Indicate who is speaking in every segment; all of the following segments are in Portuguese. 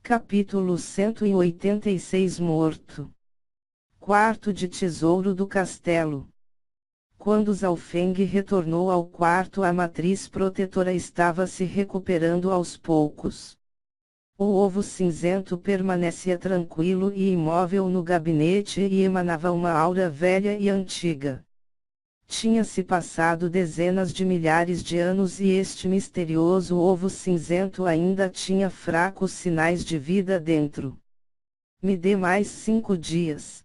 Speaker 1: Capítulo 186 Morto. Quarto de tesouro do castelo. Quando Zhao Feng retornou ao quarto, a matriz protetora estava se recuperando aos poucos. O ovo cinzento permanecia tranquilo e imóvel no gabinete e emanava uma aura velha e antiga. Tinha-se passado dezenas de milhares de anos e este misterioso ovo cinzento ainda tinha fracos sinais de vida dentro. Me dê mais 5 dias.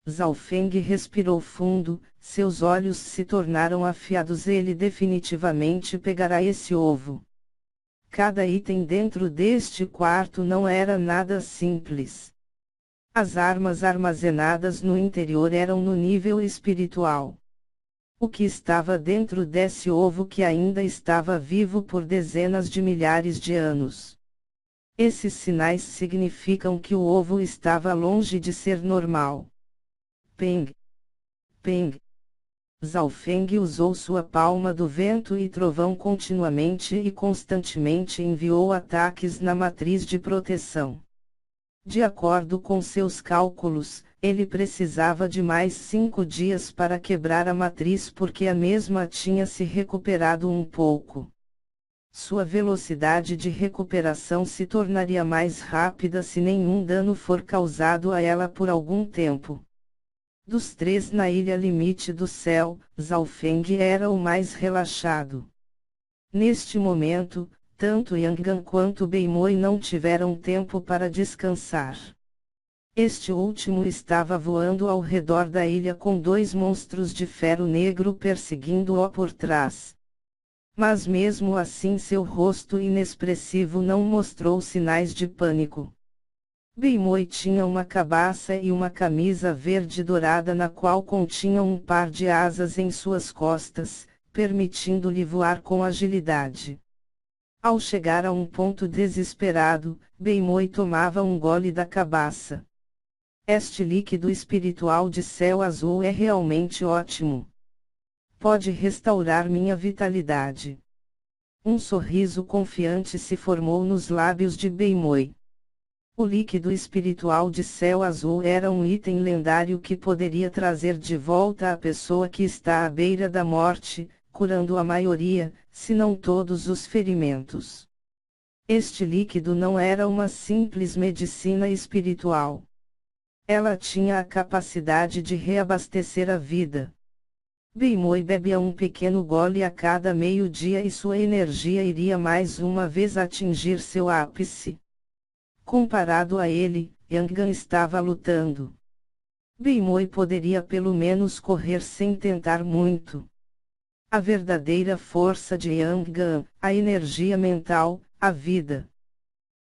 Speaker 1: Zhao Feng respirou fundo, seus olhos se tornaram afiados. Ele definitivamente pegará esse ovo. Cada item dentro deste quarto não era nada simples. As armas armazenadas no interior eram no nível espiritual. O que estava dentro desse ovo que ainda estava vivo por dezenas de milhares de anos? Esses sinais significam que o ovo estava longe de ser normal. Peng. Peng. Zhao Feng usou sua palma do vento e trovão continuamente e constantemente enviou ataques na matriz de proteção. De acordo com seus cálculos, ele precisava de mais 5 dias para quebrar a matriz porque a mesma tinha se recuperado um pouco. Sua velocidade de recuperação se tornaria mais rápida se nenhum dano for causado a ela por algum tempo. Dos 3 na ilha limite do céu, Zhao Feng era o mais relaxado. Neste momento, tanto Yang Gan quanto Beimoi não tiveram tempo para descansar. Este último estava voando ao redor da ilha com 2 monstros de ferro negro perseguindo-o por trás. Mas mesmo assim seu rosto inexpressivo não mostrou sinais de pânico. Beimoi tinha uma cabaça e uma camisa verde dourada na qual continha um par de asas em suas costas, permitindo-lhe voar com agilidade. Ao chegar a um ponto desesperado, Beimoi tomava um gole da cabaça. Este líquido espiritual de céu azul é realmente ótimo. Pode restaurar minha vitalidade. Um sorriso confiante se formou nos lábios de Beimoi. O líquido espiritual de céu azul era um item lendário que poderia trazer de volta a pessoa que está à beira da morte, curando a maioria, se não todos os ferimentos. Este líquido não era uma simples medicina espiritual. Ela tinha a capacidade de reabastecer a vida. Beimoi bebia um pequeno gole a cada meio-dia e sua energia iria mais uma vez atingir seu ápice. Comparado a ele, Yang Gan estava lutando. Beimoi poderia pelo menos correr sem tentar muito. A verdadeira força de Yang Gan, a energia mental, a vida.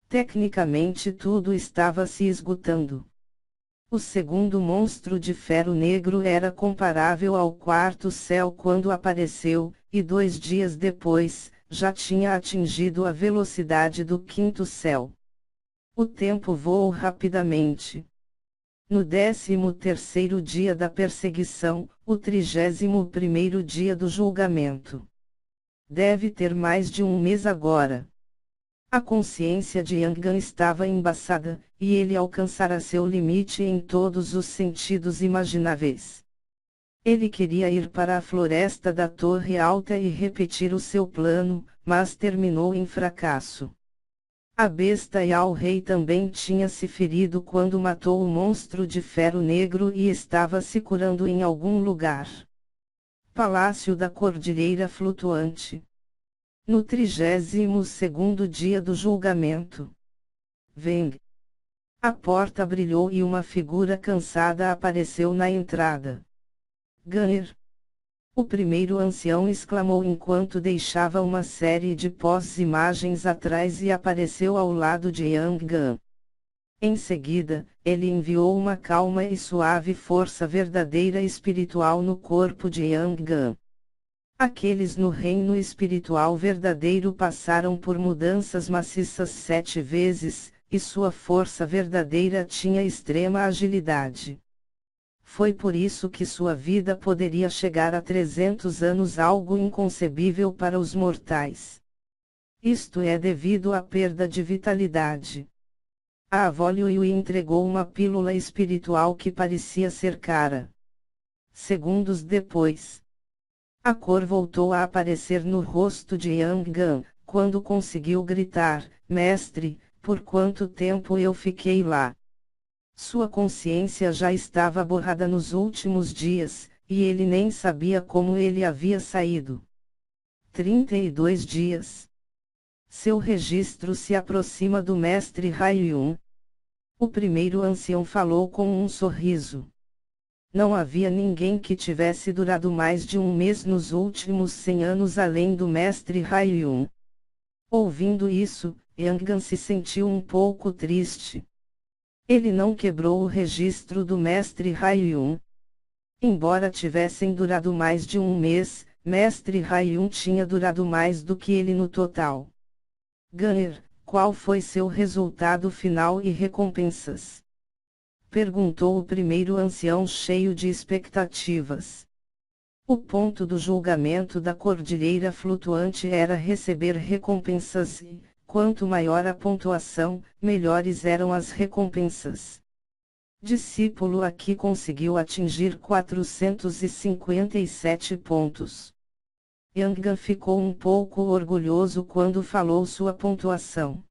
Speaker 1: Tecnicamente tudo estava se esgotando. O segundo monstro de ferro negro era comparável ao quarto céu quando apareceu, e 2 dias depois, já tinha atingido a velocidade do quinto céu. O tempo voou rapidamente. No 13º dia da perseguição, o 31º dia do julgamento. Deve ter mais de um mês agora. A consciência de Yang Gan estava embaçada, e ele alcançara seu limite em todos os sentidos imagináveis. Ele queria ir para a floresta da Torre Alta e repetir o seu plano, mas terminou em fracasso. A besta Yao Rei também tinha se ferido quando matou o monstro de ferro negro e estava se curando em algum lugar. Palácio da Cordilheira Flutuante. No 32º dia do julgamento. Veng. A porta brilhou e uma figura cansada apareceu na entrada. Ganir. O primeiro ancião exclamou enquanto deixava uma série de pós-imagens atrás e apareceu ao lado de Yang Gan. Em seguida, ele enviou uma calma e suave força verdadeira espiritual no corpo de Yang Gan. Aqueles no reino espiritual verdadeiro passaram por mudanças maciças 7 vezes, e sua força verdadeira tinha extrema agilidade. Foi por isso que sua vida poderia chegar a 300 anos, algo inconcebível para os mortais. Isto é devido à perda de vitalidade. A avó lhe entregou uma pílula espiritual que parecia ser cara. Segundos depois, a cor voltou a aparecer no rosto de Yang Gan, quando conseguiu gritar: Mestre, por quanto tempo eu fiquei lá? Sua consciência já estava borrada nos últimos dias, e ele nem sabia como ele havia saído. 32 dias. Seu registro se aproxima do mestre Haiyun. O primeiro ancião falou com um sorriso. Não havia ninguém que tivesse durado mais de um mês nos últimos 100 anos além do mestre Haiyun. Ouvindo isso, Yang se sentiu um pouco triste. Ele não quebrou o registro do mestre Haiyun. Embora tivessem durado mais de um mês, mestre Haiyun tinha durado mais do que ele no total. Ganner, qual foi seu resultado final e recompensas? Perguntou o primeiro ancião cheio de expectativas. O ponto do julgamento da cordilheira flutuante era receber recompensas e, quanto maior a pontuação, melhores eram as recompensas. Discípulo aqui conseguiu atingir 457 pontos. Yang ficou um pouco orgulhoso quando falou sua pontuação.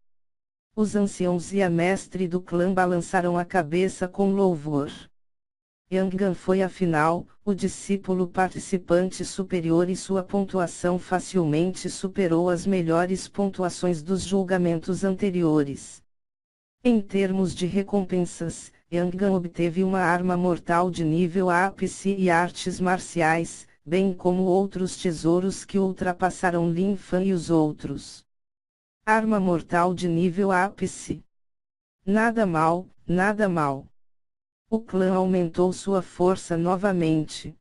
Speaker 1: Os anciãos e a mestre do clã balançaram a cabeça com louvor. Yang foi afinal, o discípulo participante superior e sua pontuação facilmente superou as melhores pontuações dos julgamentos anteriores. Em termos de recompensas, Yang obteve uma arma mortal de nível ápice e artes marciais, bem como outros tesouros que ultrapassaram Lin Fan e os outros. Arma mortal de nível ápice. Nada mal, nada mal. O clã aumentou sua força novamente.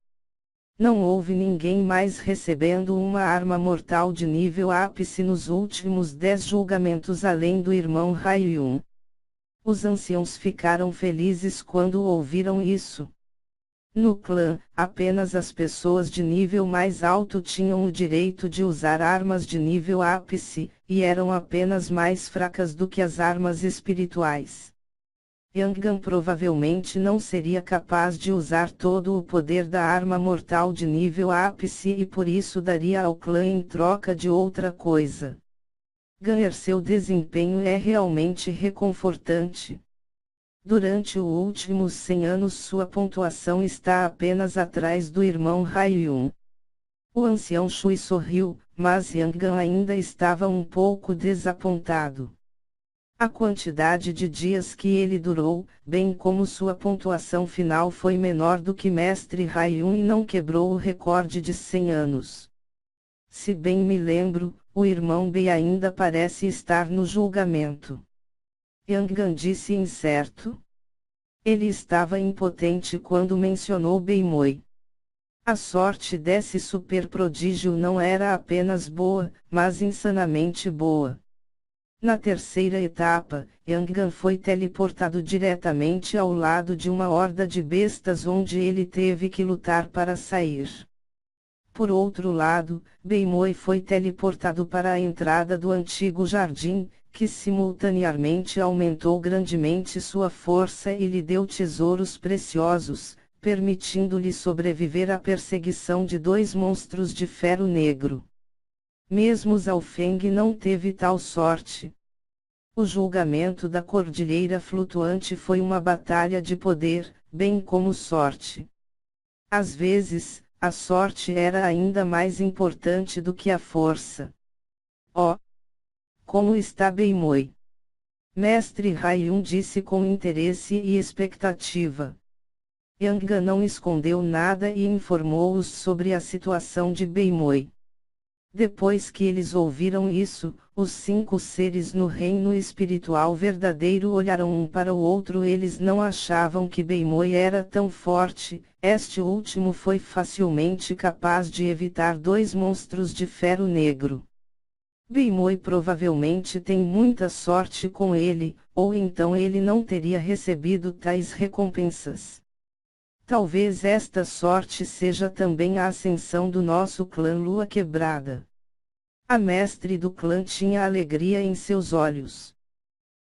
Speaker 1: Não houve ninguém mais recebendo uma arma mortal de nível ápice nos últimos 10 julgamentos além do irmão Haiyun. Os anciãos ficaram felizes quando ouviram isso. No clã, apenas as pessoas de nível mais alto tinham o direito de usar armas de nível ápice, e eram apenas mais fracas do que as armas espirituais. Yang provavelmente não seria capaz de usar todo o poder da arma mortal de nível ápice e por isso daria ao clã em troca de outra coisa. Ganhar seu desempenho é realmente reconfortante. Durante os últimos 100 anos sua pontuação está apenas atrás do irmão Haiyun. O ancião Shui sorriu, mas Yang ainda estava um pouco desapontado. A quantidade de dias que ele durou, bem como sua pontuação final foi menor do que mestre Haiyun e não quebrou o recorde de 100 anos. Se bem me lembro, o irmão Bei ainda parece estar no julgamento. Yang disse incerto. Ele estava impotente quando mencionou Beimoi. A sorte desse super prodígio não era apenas boa, mas insanamente boa. Na terceira etapa, Yang foi teleportado diretamente ao lado de uma horda de bestas onde ele teve que lutar para sair. Por outro lado, Beimoi foi teleportado para a entrada do antigo jardim, que simultaneamente aumentou grandemente sua força e lhe deu tesouros preciosos, permitindo-lhe sobreviver à perseguição de 2 monstros de ferro negro. Mesmo Zhao Feng não teve tal sorte. O julgamento da cordilheira flutuante foi uma batalha de poder, bem como sorte. Às vezes, a sorte era ainda mais importante do que a força. Oh! Como está Beimoi? Mestre Haiyun disse com interesse e expectativa. Yang não escondeu nada e informou-os sobre a situação de Beimoi. Depois que eles ouviram isso, os 5 seres no reino espiritual verdadeiro olharam um para o outro. Eles não achavam que Beimoi era tão forte. Este último foi facilmente capaz de evitar 2 monstros de ferro negro. Beimoi provavelmente tem muita sorte com ele, ou então ele não teria recebido tais recompensas. Talvez esta sorte seja também a ascensão do nosso clã Lua Quebrada. A mestre do clã tinha alegria em seus olhos.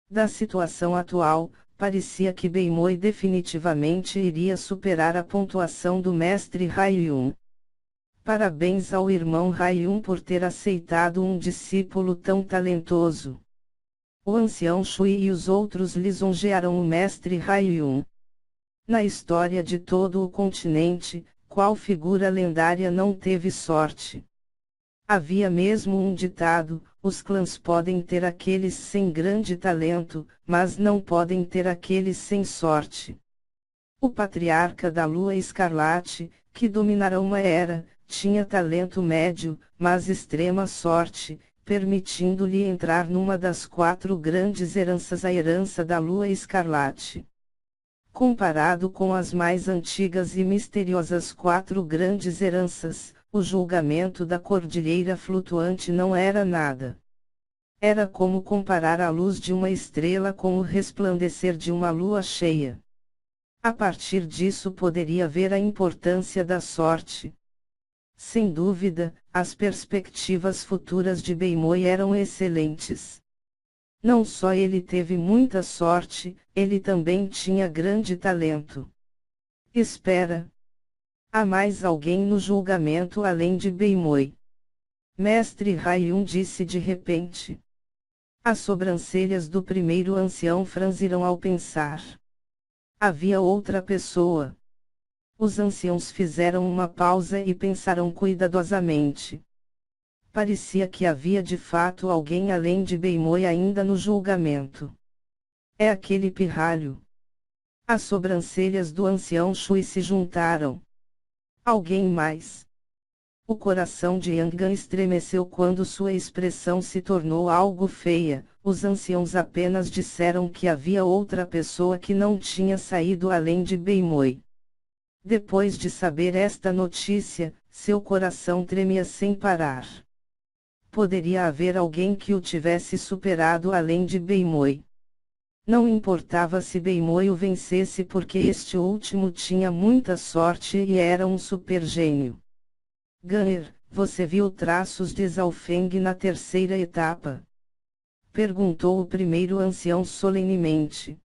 Speaker 1: Da situação atual, parecia que Beimoi definitivamente iria superar a pontuação do mestre Haiyun. Parabéns ao irmão Haiyun por ter aceitado um discípulo tão talentoso. O ancião Shui e os outros lisonjearam o mestre Haiyun. Na história de todo o continente, qual figura lendária não teve sorte? Havia mesmo um ditado: os clãs podem ter aqueles sem grande talento, mas não podem ter aqueles sem sorte. O patriarca da Lua Escarlate, que dominara uma era, tinha talento médio, mas extrema sorte, permitindo-lhe entrar numa das 4 grandes heranças, a herança da Lua Escarlate. Comparado com as mais antigas e misteriosas 4 grandes heranças, o julgamento da Cordilheira Flutuante não era nada. Era como comparar a luz de uma estrela com o resplandecer de uma lua cheia. A partir disso poderia ver a importância da sorte. Sem dúvida, as perspectivas futuras de Beimoi eram excelentes. Não só ele teve muita sorte, ele também tinha grande talento. Espera. Há mais alguém no julgamento além de Beimoi? Mestre Haiyun disse de repente. As sobrancelhas do primeiro ancião franziram ao pensar. Havia outra pessoa. Os anciãos fizeram uma pausa e pensaram cuidadosamente. Parecia que havia de fato alguém além de Beimoi ainda no julgamento. É aquele pirralho. As sobrancelhas do ancião Shui se juntaram. Alguém mais? O coração de Yangan estremeceu quando sua expressão se tornou algo feia. Os anciãos apenas disseram que havia outra pessoa que não tinha saído além de Beimoi. Depois de saber esta notícia, seu coração tremia sem parar. Poderia haver alguém que o tivesse superado além de Beimoi. Não importava se Beimoi o vencesse porque este último tinha muita sorte e era um supergênio. Ganner, você viu traços de Zhaofeng na terceira etapa? Perguntou o primeiro ancião solenemente.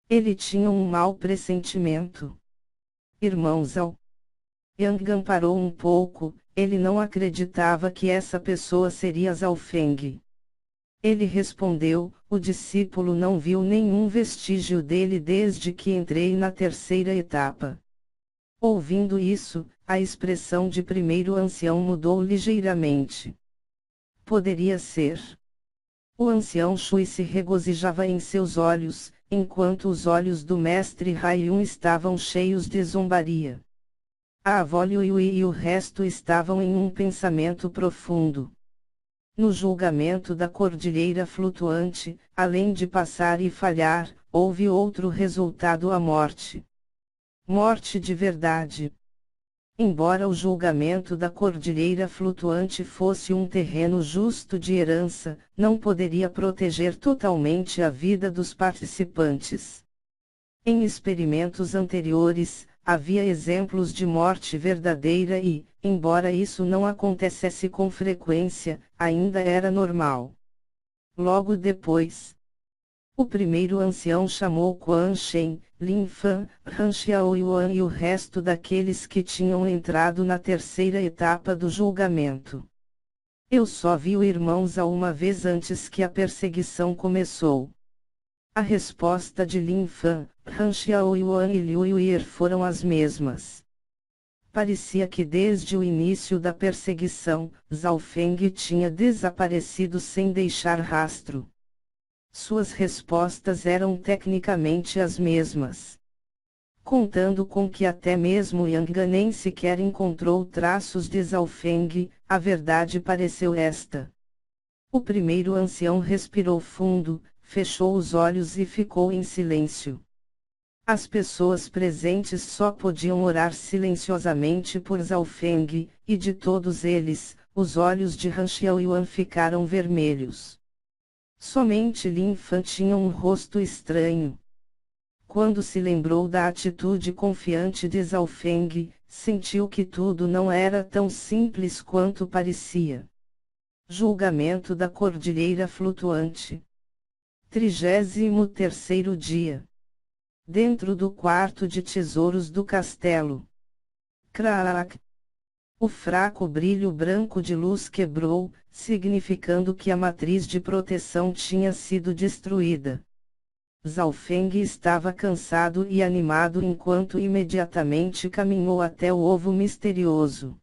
Speaker 1: Ele tinha um mau pressentimento. Irmão Zhao. Yang parou um pouco, ele não acreditava que essa pessoa seria Zhaofeng. Ele respondeu: o discípulo não viu nenhum vestígio dele desde que entrei na terceira etapa. Ouvindo isso, a expressão de primeiro ancião mudou ligeiramente. Poderia ser. O ancião Shui se regozijava em seus olhos, enquanto os olhos do mestre Haiyun estavam cheios de zombaria. A avó Liu e o resto estavam em um pensamento profundo. No julgamento da Cordilheira Flutuante, além de passar e falhar, houve outro resultado: a morte. Morte de verdade. Embora o julgamento da Cordilheira Flutuante fosse um terreno justo de herança, não poderia proteger totalmente a vida dos participantes. Em experimentos anteriores, havia exemplos de morte verdadeira e, embora isso não acontecesse com frequência, ainda era normal. Logo depois, o primeiro ancião chamou Quan Shen, Lin Fan, Han Xiaoyuan e o resto daqueles que tinham entrado na terceira etapa do julgamento. Eu só vi o irmão Zhao uma vez antes que a perseguição começou. A resposta de Lin Fan, Han Xiaoyuan e Liu Yuer foram as mesmas. Parecia que desde o início da perseguição, Zhaofeng tinha desaparecido sem deixar rastro. Suas respostas eram tecnicamente as mesmas. Contando com que até mesmo Yang nem sequer encontrou traços de Zhaofeng, a verdade pareceu esta. O primeiro ancião respirou fundo, fechou os olhos e ficou em silêncio. As pessoas presentes só podiam orar silenciosamente por Zhaofeng, e de todos eles, os olhos de Han Xiaoyuan ficaram vermelhos. Somente Lin Fan tinha um rosto estranho. Quando se lembrou da atitude confiante de Zhaofeng, sentiu que tudo não era tão simples quanto parecia. Julgamento da Cordilheira Flutuante. 33º dia. Dentro do quarto de tesouros do castelo. Crack! O fraco brilho branco de luz quebrou, significando que a matriz de proteção tinha sido destruída. Zhao Feng estava cansado e animado enquanto imediatamente caminhou até o ovo misterioso.